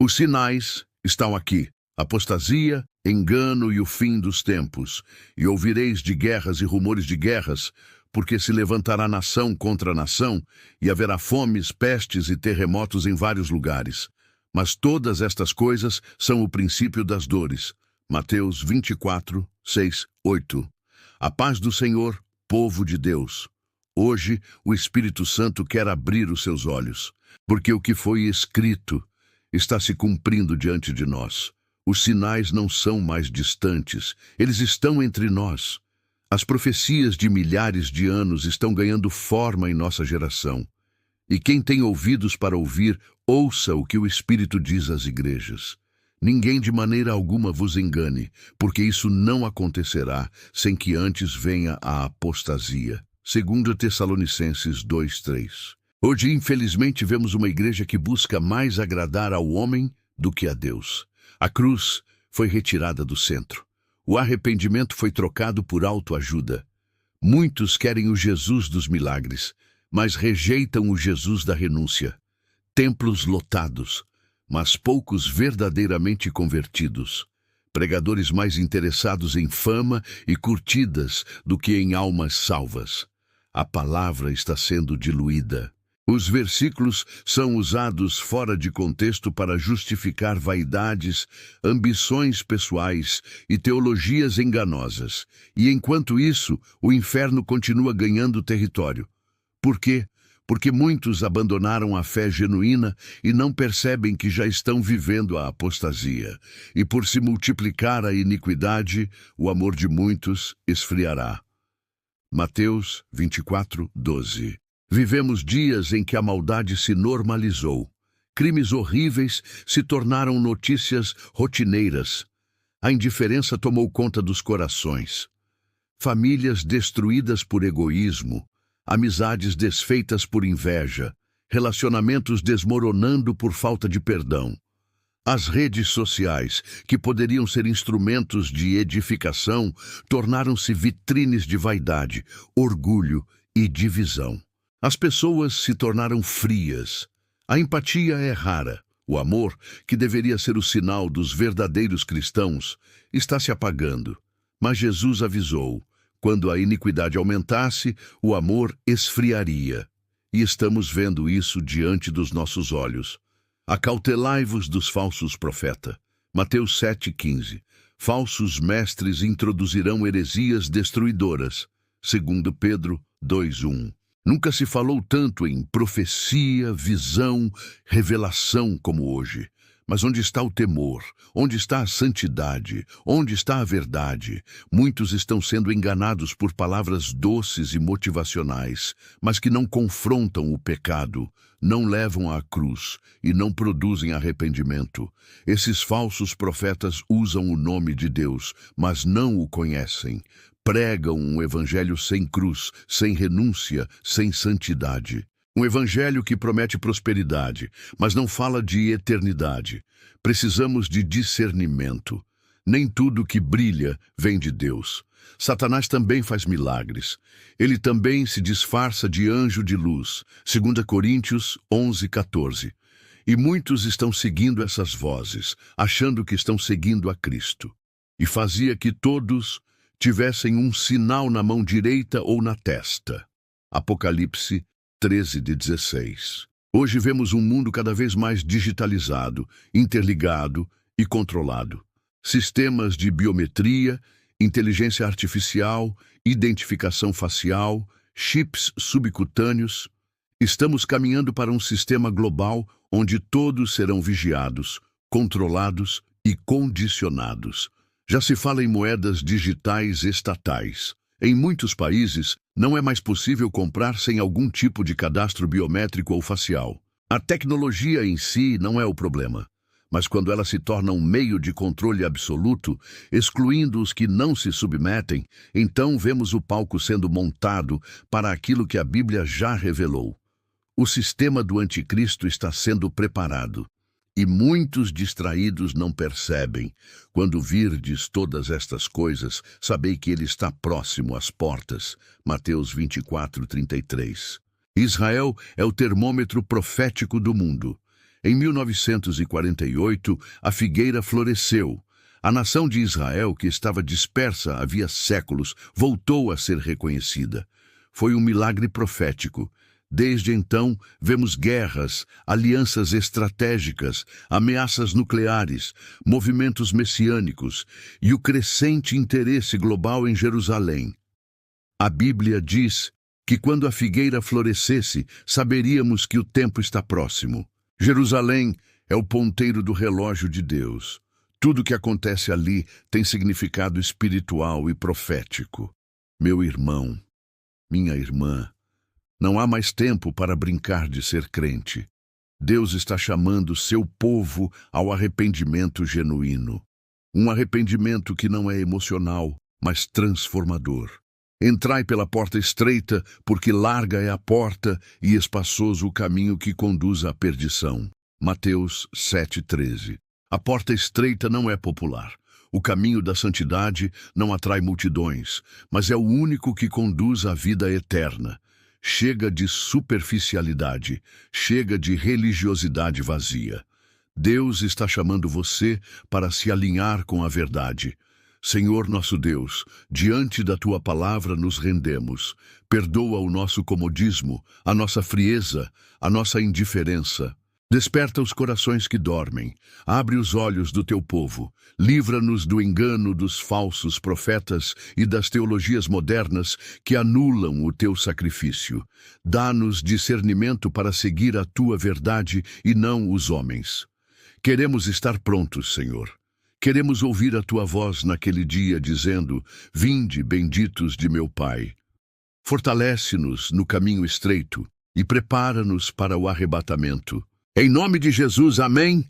Os sinais estão aqui: apostasia, engano e o fim dos tempos. E ouvireis de guerras e rumores de guerras, porque se levantará nação contra nação, e haverá fomes, pestes e terremotos em vários lugares. Mas todas estas coisas são o princípio das dores. Mateus 24, 6, 8. A paz do Senhor, povo de Deus. Hoje, o Espírito Santo quer abrir os seus olhos, porque o que foi escrito está se cumprindo diante de nós. Os sinais não são mais distantes, eles estão entre nós. As profecias de milhares de anos estão ganhando forma em nossa geração. E quem tem ouvidos para ouvir, ouça o que o Espírito diz às igrejas. Ninguém de maneira alguma vos engane, porque isso não acontecerá sem que antes venha a apostasia. 2 Tessalonicenses 2:3. Hoje, infelizmente, vemos uma igreja que busca mais agradar ao homem do que a Deus. A cruz foi retirada do centro. O arrependimento foi trocado por autoajuda. Muitos querem o Jesus dos milagres, mas rejeitam o Jesus da renúncia. Templos lotados, mas poucos verdadeiramente convertidos. Pregadores mais interessados em fama e curtidas do que em almas salvas. A palavra está sendo diluída. Os versículos são usados fora de contexto para justificar vaidades, ambições pessoais e teologias enganosas. E enquanto isso, o inferno continua ganhando território. Por quê? Porque muitos abandonaram a fé genuína e não percebem que já estão vivendo a apostasia. E por se multiplicar a iniquidade, o amor de muitos esfriará. Mateus 24, 12. Vivemos dias em que a maldade se normalizou. Crimes horríveis se tornaram notícias rotineiras. A indiferença tomou conta dos corações. Famílias destruídas por egoísmo, amizades desfeitas por inveja, relacionamentos desmoronando por falta de perdão. As redes sociais, que poderiam ser instrumentos de edificação, tornaram-se vitrines de vaidade, orgulho e divisão. As pessoas se tornaram frias. A empatia é rara. O amor, que deveria ser o sinal dos verdadeiros cristãos, está se apagando. Mas Jesus avisou: quando a iniquidade aumentasse, o amor esfriaria. E estamos vendo isso diante dos nossos olhos. Acautelai-vos dos falsos profetas. Mateus 7,15. Falsos mestres introduzirão heresias destruidoras. 2 Pedro 2,1. Nunca se falou tanto em profecia, visão, revelação como hoje. Mas onde está o temor? Onde está a santidade? Onde está a verdade? Muitos estão sendo enganados por palavras doces e motivacionais, mas que não confrontam o pecado, não levam à cruz e não produzem arrependimento. Esses falsos profetas usam o nome de Deus, mas não o conhecem. Pregam um evangelho sem cruz, sem renúncia, sem santidade. Um evangelho que promete prosperidade, mas não fala de eternidade. Precisamos de discernimento. Nem tudo que brilha vem de Deus. Satanás também faz milagres. Ele também se disfarça de anjo de luz. 2 Coríntios 11:14. E muitos estão seguindo essas vozes, achando que estão seguindo a Cristo. E fazia que todos tivessem um sinal na mão direita ou na testa. Apocalipse 13:16. Hoje vemos um mundo cada vez mais digitalizado, interligado e controlado. Sistemas de biometria, inteligência artificial, identificação facial, chips subcutâneos. Estamos caminhando para um sistema global onde todos serão vigiados, controlados e condicionados. Já se fala em moedas digitais estatais. Em muitos países, não é mais possível comprar sem algum tipo de cadastro biométrico ou facial. A tecnologia em si não é o problema, mas quando ela se torna um meio de controle absoluto, excluindo os que não se submetem, então vemos o palco sendo montado para aquilo que a Bíblia já revelou. O sistema do anticristo está sendo preparado. E muitos distraídos não percebem. Quando virdes todas estas coisas, sabei que ele está próximo às portas. Mateus 24:33. Israel é o termômetro profético do mundo. Em 1948, a figueira floresceu. A nação de Israel, que estava dispersa havia séculos, voltou a ser reconhecida. Foi um milagre profético. Desde então, vemos guerras, alianças estratégicas, ameaças nucleares, movimentos messiânicos e o crescente interesse global em Jerusalém. A Bíblia diz que quando a figueira florescesse, saberíamos que o tempo está próximo. Jerusalém é o ponteiro do relógio de Deus. Tudo que acontece ali tem significado espiritual e profético. Meu irmão, minha irmã, não há mais tempo para brincar de ser crente. Deus está chamando seu povo ao arrependimento genuíno. Um arrependimento que não é emocional, mas transformador. Entrai pela porta estreita, porque larga é a porta e espaçoso o caminho que conduz à perdição. Mateus 7,13. A porta estreita não é popular. O caminho da santidade não atrai multidões, mas é o único que conduz à vida eterna. Chega de superficialidade, chega de religiosidade vazia. Deus está chamando você para se alinhar com a verdade. Senhor nosso Deus, diante da Tua palavra nos rendemos. Perdoa o nosso comodismo, a nossa frieza, a nossa indiferença. Desperta os corações que dormem. Abre os olhos do Teu povo. Livra-nos do engano dos falsos profetas e das teologias modernas que anulam o Teu sacrifício. Dá-nos discernimento para seguir a Tua verdade e não os homens. Queremos estar prontos, Senhor. Queremos ouvir a Tua voz naquele dia dizendo: Vinde, benditos de meu Pai. Fortalece-nos no caminho estreito e prepara-nos para o arrebatamento. Em nome de Jesus, amém.